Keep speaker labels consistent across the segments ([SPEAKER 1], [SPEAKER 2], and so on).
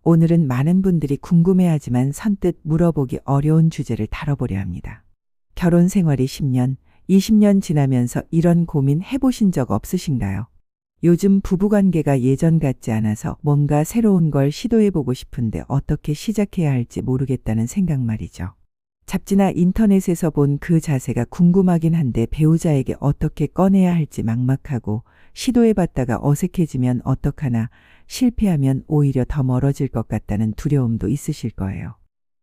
[SPEAKER 1] 오늘은 많은 분들이 궁금해하지만 선뜻 물어보기 어려운 주제를 다뤄보려 합니다. 결혼 생활이 10년, 20년 지나면서 이런 고민 해보신 적 없으신가요? 요즘 부부관계가 예전 같지 않아서 뭔가 새로운 걸 시도해보고 싶은데 어떻게 시작해야 할지 모르겠다는 생각 말이죠. 잡지나 인터넷에서 본 그 자세가 궁금하긴 한데 배우자에게 어떻게 꺼내야 할지 막막하고 시도해봤다가 어색해지면 어떡하나 실패하면 오히려 더 멀어질 것 같다는 두려움도 있으실 거예요.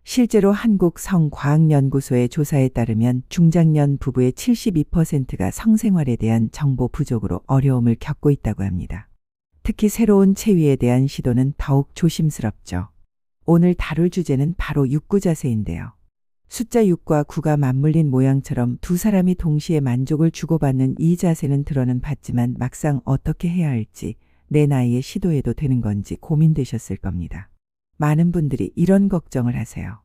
[SPEAKER 1] 실제로 한국 성과학연구소의 조사에 따르면 중장년 부부의 72%가 성생활에 대한 정보 부족으로 어려움을 겪고 있다고 합니다. 특히 새로운 체위에 대한 시도는 더욱 조심스럽죠. 오늘 다룰 주제는 바로 육구 자세인데요. 숫자 6과 9가 맞물린 모양처럼 두 사람이 동시에 만족을 주고받는 이 자세는 들어는 봤지만 막상 어떻게 해야 할지 내 나이에 시도해도 되는 건지 고민되셨을 겁니다. 많은 분들이 이런 걱정을 하세요.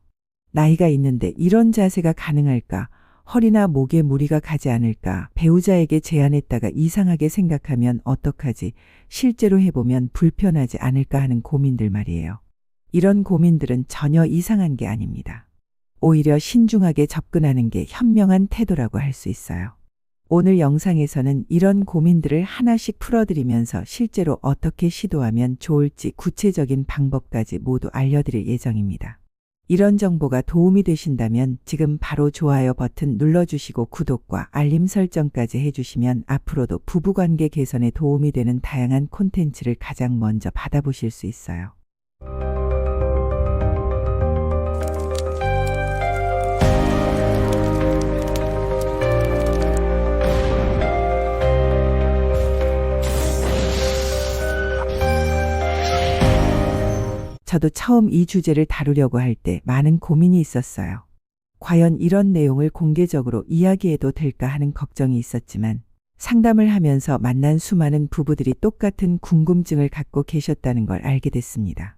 [SPEAKER 1] 나이가 있는데 이런 자세가 가능할까? 허리나 목에 무리가 가지 않을까? 배우자에게 제안했다가 이상하게 생각하면 어떡하지? 실제로 해보면 불편하지 않을까 하는 고민들 말이에요. 이런 고민들은 전혀 이상한 게 아닙니다. 오히려 신중하게 접근하는 게 현명한 태도라고 할 수 있어요. 오늘 영상에서는 이런 고민들을 하나씩 풀어드리면서 실제로 어떻게 시도하면 좋을지 구체적인 방법까지 모두 알려드릴 예정입니다. 이런 정보가 도움이 되신다면 지금 바로 좋아요 버튼 눌러주시고 구독과 알림 설정까지 해주시면 앞으로도 부부관계 개선에 도움이 되는 다양한 콘텐츠를 가장 먼저 받아보실 수 있어요. 저도 처음 이 주제를 다루려고 할 때 많은 고민이 있었어요. 과연 이런 내용을 공개적으로 이야기해도 될까 하는 걱정이 있었지만 상담을 하면서 만난 수많은 부부들이 똑같은 궁금증을 갖고 계셨다는 걸 알게 됐습니다.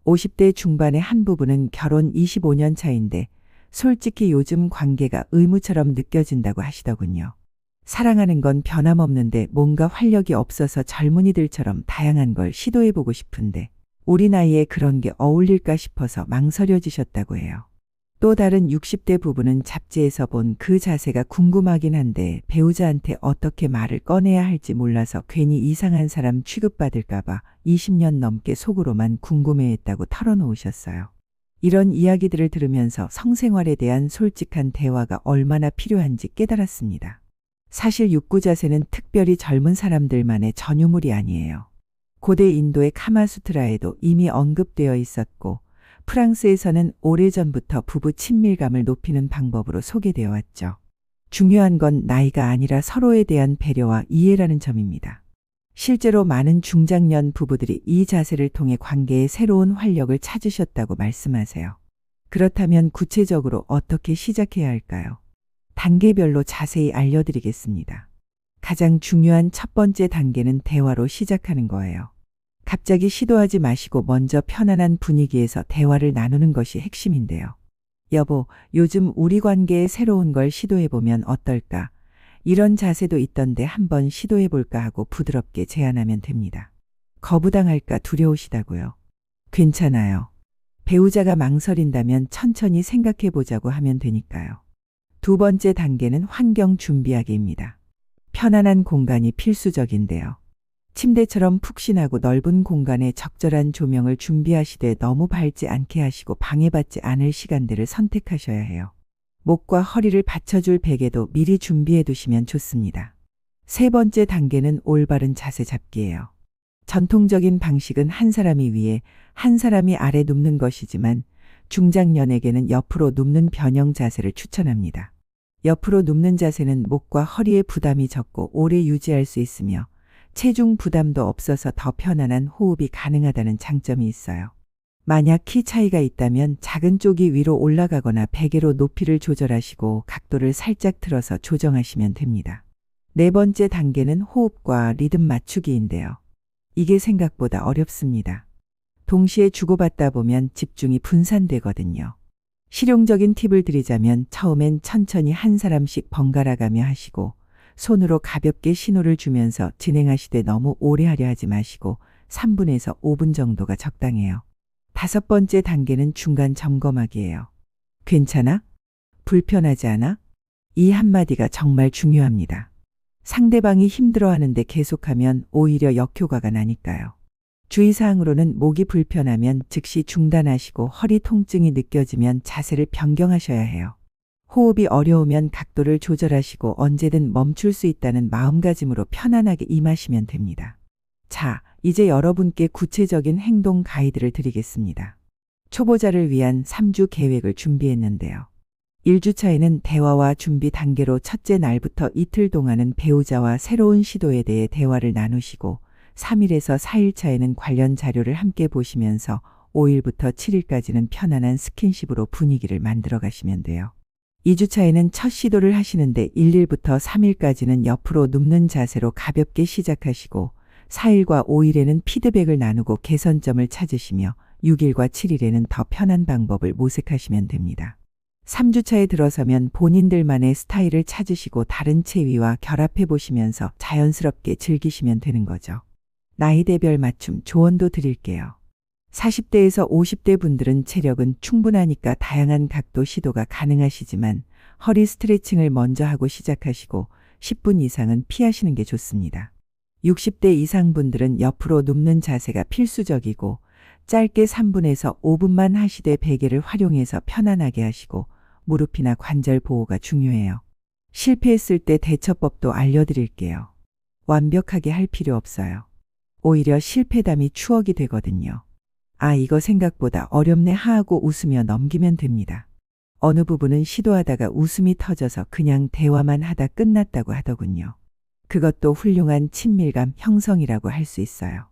[SPEAKER 1] 50대 중반의 한 부부는 결혼 25년 차인데 솔직히 요즘 관계가 의무처럼 느껴진다고 하시더군요. 사랑하는 건 변함없는데 뭔가 활력이 없어서 젊은이들처럼 다양한 걸 시도해보고 싶은데 우리 나이에 그런 게 어울릴까 싶어서 망설여지셨다고 해요. 또 다른 60대 부부는 잡지에서 본 그 자세가 궁금하긴 한데 배우자한테 어떻게 말을 꺼내야 할지 몰라서 괜히 이상한 사람 취급받을까봐 20년 넘게 속으로만 궁금해했다고 털어놓으셨어요. 이런 이야기들을 들으면서 성생활에 대한 솔직한 대화가 얼마나 필요한지 깨달았습니다. 사실 육구 자세는 특별히 젊은 사람들만의 전유물이 아니에요. 고대 인도의 카마수트라에도 이미 언급되어 있었고 프랑스에서는 오래전부터 부부 친밀감을 높이는 방법으로 소개되어 왔죠. 중요한 건 나이가 아니라 서로에 대한 배려와 이해라는 점입니다. 실제로 많은 중장년 부부들이 이 자세를 통해 관계에 새로운 활력을 찾으셨다고 말씀하세요. 그렇다면 구체적으로 어떻게 시작해야 할까요? 단계별로 자세히 알려드리겠습니다. 가장 중요한 첫 번째 단계는 대화로 시작하는 거예요. 갑자기 시도하지 마시고 먼저 편안한 분위기에서 대화를 나누는 것이 핵심인데요. 여보, 요즘 우리 관계에 새로운 걸 시도해보면 어떨까? 이런 자세도 있던데 한번 시도해볼까 하고 부드럽게 제안하면 됩니다. 거부당할까 두려우시다고요? 괜찮아요. 배우자가 망설인다면 천천히 생각해보자고 하면 되니까요. 두 번째 단계는 환경 준비하기입니다. 편안한 공간이 필수적인데요. 침대처럼 푹신하고 넓은 공간에 적절한 조명을 준비하시되 너무 밝지 않게 하시고 방해받지 않을 시간대를 선택하셔야 해요. 목과 허리를 받쳐줄 베개도 미리 준비해 두시면 좋습니다. 세 번째 단계는 올바른 자세 잡기예요. 전통적인 방식은 한 사람이 위에, 한 사람이 아래 눕는 것이지만 중장년에게는 옆으로 눕는 변형 자세를 추천합니다. 옆으로 눕는 자세는 목과 허리에 부담이 적고 오래 유지할 수 있으며 체중 부담도 없어서 더 편안한 호흡이 가능하다는 장점이 있어요. 만약 키 차이가 있다면 작은 쪽이 위로 올라가거나 베개로 높이를 조절하시고 각도를 살짝 틀어서 조정하시면 됩니다. 네 번째 단계는 호흡과 리듬 맞추기인데요. 이게 생각보다 어렵습니다. 동시에 주고받다 보면 집중이 분산되거든요. 실용적인 팁을 드리자면 처음엔 천천히 한 사람씩 번갈아 가며 하시고 손으로 가볍게 신호를 주면서 진행하시되 너무 오래 하려 하지 마시고 3분에서 5분 정도가 적당해요. 5번째 단계는 중간 점검하기예요. 괜찮아? 불편하지 않아? 이 한마디가 정말 중요합니다. 상대방이 힘들어하는데 계속하면 오히려 역효과가 나니까요. 주의사항으로는 목이 불편하면 즉시 중단하시고 허리 통증이 느껴지면 자세를 변경하셔야 해요. 호흡이 어려우면 각도를 조절하시고 언제든 멈출 수 있다는 마음가짐으로 편안하게 임하시면 됩니다. 자, 이제 여러분께 구체적인 행동 가이드를 드리겠습니다. 초보자를 위한 3주 계획을 준비했는데요. 1주차에는 대화와 준비 단계로 첫째 날부터 이틀 동안은 배우자와 새로운 시도에 대해 대화를 나누시고 3일에서 4일차에는 관련 자료를 함께 보시면서 5일부터 7일까지는 편안한 스킨십으로 분위기를 만들어 가시면 돼요. 2주차에는 첫 시도를 하시는데 1일부터 3일까지는 옆으로 눕는 자세로 가볍게 시작하시고 4일과 5일에는 피드백을 나누고 개선점을 찾으시며 6일과 7일에는 더 편한 방법을 모색하시면 됩니다. 3주차에 들어서면 본인들만의 스타일을 찾으시고 다른 체위와 결합해 보시면서 자연스럽게 즐기시면 되는 거죠. 나이대별 맞춤 조언도 드릴게요. 40대에서 50대 분들은 체력은 충분하니까 다양한 각도 시도가 가능하시지만 허리 스트레칭을 먼저 하고 시작하시고 10분 이상은 피하시는 게 좋습니다. 60대 이상 분들은 옆으로 눕는 자세가 필수적이고 짧게 3분에서 5분만 하시되 베개를 활용해서 편안하게 하시고 무릎이나 관절 보호가 중요해요. 실패했을 때 대처법도 알려드릴게요. 완벽하게 할 필요 없어요. 오히려 실패담이 추억이 되거든요. 아, 이거 생각보다 어렵네 하고 웃으며 넘기면 됩니다. 어느 부분은 시도하다가 웃음이 터져서 그냥 대화만 하다 끝났다고 하더군요. 그것도 훌륭한 친밀감 형성이라고 할 수 있어요.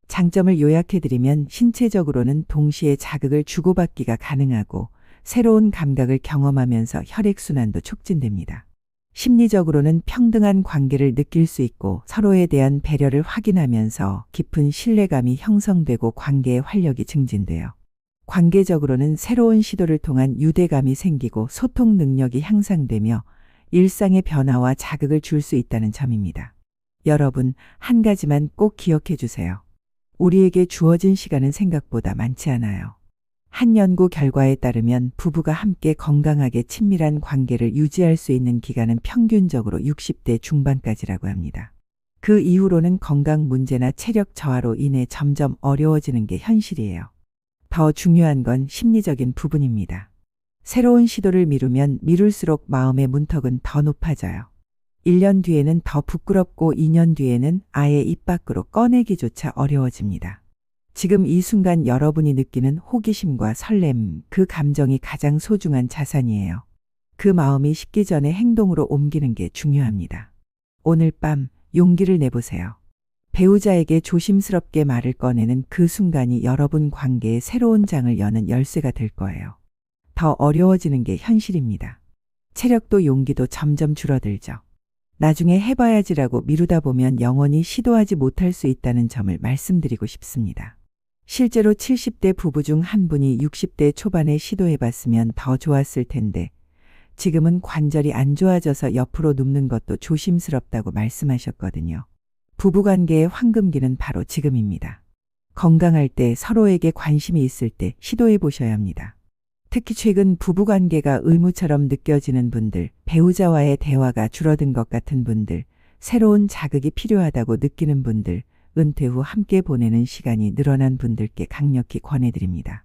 [SPEAKER 1] 장점을 요약해드리면 신체적으로는 동시에 자극을 주고받기가 가능하고 새로운 감각을 경험하면서 혈액순환도 촉진됩니다. 심리적으로는 평등한 관계를 느낄 수 있고 서로에 대한 배려를 확인하면서 깊은 신뢰감이 형성되고 관계의 활력이 증진돼요. 관계적으로는 새로운 시도를 통한 유대감이 생기고 소통 능력이 향상되며 일상의 변화와 자극을 줄 수 있다는 점입니다. 여러분, 한 가지만 꼭 기억해 주세요. 우리에게 주어진 시간은 생각보다 많지 않아요. 한 연구 결과에 따르면 부부가 함께 건강하게 친밀한 관계를 유지할 수 있는 기간은 평균적으로 60대 중반까지라고 합니다. 그 이후로는 건강 문제나 체력 저하로 인해 점점 어려워지는 게 현실이에요. 더 중요한 건 심리적인 부분입니다. 새로운 시도를 미루면 미룰수록 마음의 문턱은 더 높아져요. 1년 뒤에는 더 부끄럽고 2년 뒤에는 아예 입 밖으로 꺼내기조차 어려워집니다. 지금 이 순간 여러분이 느끼는 호기심과 설렘, 그 감정이 가장 소중한 자산이에요. 그 마음이 식기 전에 행동으로 옮기는 게 중요합니다. 오늘 밤 용기를 내보세요. 배우자에게 조심스럽게 말을 꺼내는 그 순간이 여러분 관계의 새로운 장을 여는 열쇠가 될 거예요. 더 어려워지는 게 현실입니다. 체력도 용기도 점점 줄어들죠. 나중에 해봐야지라고 미루다 보면 영원히 시도하지 못할 수 있다는 점을 말씀드리고 싶습니다. 실제로 70대 부부 중 한 분이 60대 초반에 시도해봤으면 더 좋았을 텐데 지금은 관절이 안 좋아져서 옆으로 눕는 것도 조심스럽다고 말씀하셨거든요. 부부관계의 황금기는 바로 지금입니다. 건강할 때 서로에게 관심이 있을 때 시도해 보셔야 합니다. 특히 최근 부부관계가 의무처럼 느껴지는 분들, 배우자와의 대화가 줄어든 것 같은 분들, 새로운 자극이 필요하다고 느끼는 분들, 은퇴 후 함께 보내는 시간이 늘어난 분들께 강력히 권해드립니다.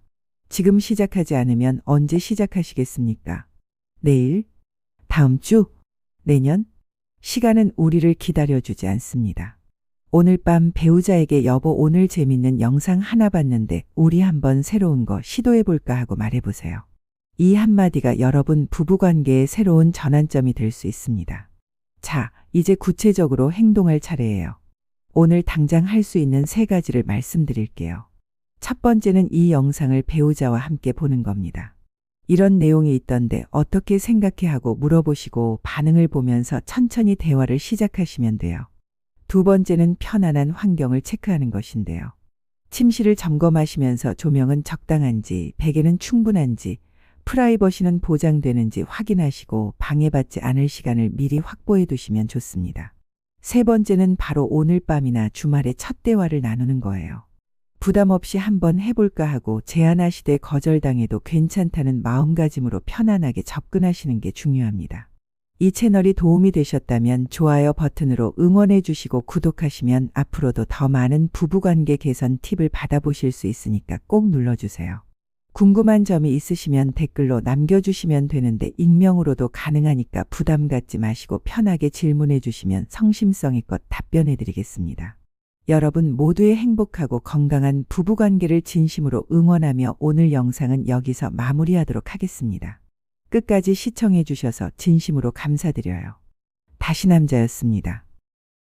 [SPEAKER 1] 지금 시작하지 않으면 언제 시작하시겠습니까? 내일? 다음 주? 내년? 시간은 우리를 기다려주지 않습니다. 오늘 밤 배우자에게 여보 오늘 재밌는 영상 하나 봤는데 우리 한번 새로운 거 시도해볼까 하고 말해보세요. 이 한마디가 여러분 부부관계의 새로운 전환점이 될 수 있습니다. 자, 이제 구체적으로 행동할 차례예요. 오늘 당장 할 수 있는 3가지를 말씀드릴게요. 첫 번째는 이 영상을 배우자와 함께 보는 겁니다. 이런 내용이 있던데 어떻게 생각해 하고 물어보시고 반응을 보면서 천천히 대화를 시작하시면 돼요. 두 번째는 편안한 환경을 체크하는 것인데요. 침실을 점검하시면서 조명은 적당한지, 베개는 충분한지, 프라이버시는 보장되는지 확인하시고 방해받지 않을 시간을 미리 확보해 두시면 좋습니다. 세 번째는 바로 오늘 밤이나 주말에 첫 대화를 나누는 거예요. 부담 없이 한번 해볼까 하고 제안하시되 거절당해도 괜찮다는 마음가짐으로 편안하게 접근하시는 게 중요합니다. 이 채널이 도움이 되셨다면 좋아요 버튼으로 응원해 주시고 구독하시면 앞으로도 더 많은 부부관계 개선 팁을 받아보실 수 있으니까 꼭 눌러주세요. 궁금한 점이 있으시면 댓글로 남겨주시면 되는데 익명으로도 가능하니까 부담 갖지 마시고 편하게 질문해 주시면 성심성의껏 답변해 드리겠습니다. 여러분 모두의 행복하고 건강한 부부관계를 진심으로 응원하며 오늘 영상은 여기서 마무리하도록 하겠습니다. 끝까지 시청해 주셔서 진심으로 감사드려요. 다시 남자였습니다.